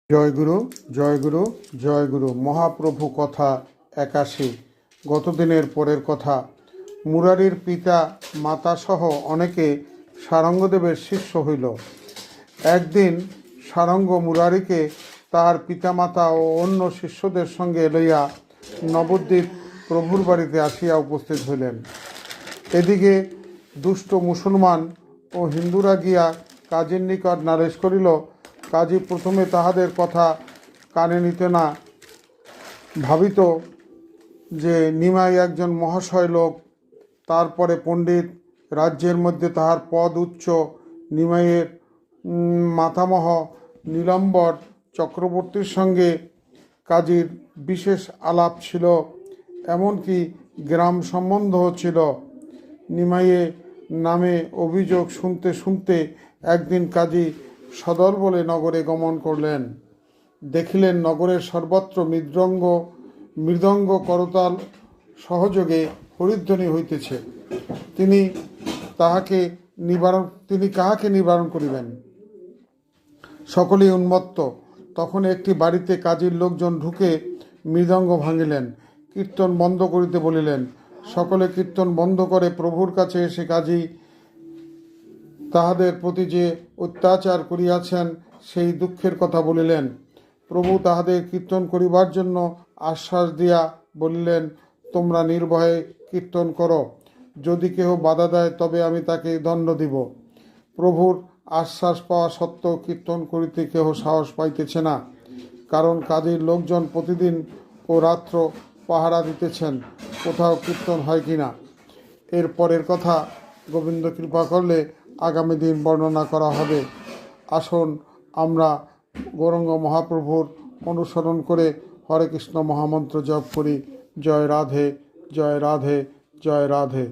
জয়গুরু জয়গুরু জয়গুরু। মহাপ্রভু কথা 81। গতদিনের পরের কথা। মুরারির পিতা মাতাসহ অনেকে সারঙ্গদেবের শিষ্য হইল। একদিন সারঙ্গ মুরারিকে তাহার পিতামাতা ও অন্য শিষ্যদের সঙ্গে লইয়া নবদ্বীপ প্রভুর বাড়িতে আসিয়া উপস্থিত হইলেন। এদিকে দুষ্ট মুসলমান ও হিন্দুরা গিয়া কাজীর নিকট নালিশ করিল। কাজী প্রথমে তাহাদের কথা কানে নিতে না, ভাবিত যে নিমাই একজন মহাশয় লোক, তারপরে পণ্ডিত, রাজ্যের মধ্যে তাহার পদ উচ্চ। নিমাইয়ের মাতামহ নীলাম্বর চক্রবর্তীর সঙ্গে কাজীর বিশেষ আলাপ ছিল, এমনকি গ্রাম সম্বন্ধও ছিল। নিমাইয়ে নামে অভিযোগ শুনতে শুনতে একদিন কাজী সদল বলে নগরে গমন করলেন। দেখিলেন নগরের সর্বত্র মৃদঙ্গ করতাল সহযোগে হরিধ্বনি হইতেছে। তিনি কাহাকে নিবারণ করিবেন? সকলেই উন্মত্ত। তখন একটি বাড়িতে কাজীর লোকজন ঢুকে মৃদঙ্গ ভাঙিলেন, কীর্তন বন্ধ করিতে বলিলেন। সকলে কীর্তন বন্ধ করে প্রভুর কাছে এসে কাজী তাহাদের প্রতি যে অত্যাচার করিয়াছেন সেই দুঃখের কথা বলিলেন। প্রভু তাহাদের কীর্তন করিবার জন্য আশ্বাস দিয়া বলিলেন, তোমরা নির্ভয়ে কীর্তন করো, যদি কেহ বাধা দেয় তবে আমি তাকে দণ্ড দিব। প্রভুর আশ্বাস পাওয়া সত্ত্বেও কীর্তন করিতে কেহ সাহস পাইতেছে না, কারণ কাজীর লোকজন প্রতিদিন ও রাত্র পাহারা দিতেছেন কোথাও কীর্তন হয় কিনা। এর পরের কথা গোবিন্দ কৃপা করলে আগামী দিন বর্ণনা করা হবে। আসুন আমরা গৌরাঙ্গ মহাপ্রভুর অনুসরণ করে হরে কৃষ্ণ মহামন্ত্র জপ করি। জয় রাধে, জয় রাধে, জয় রাধে।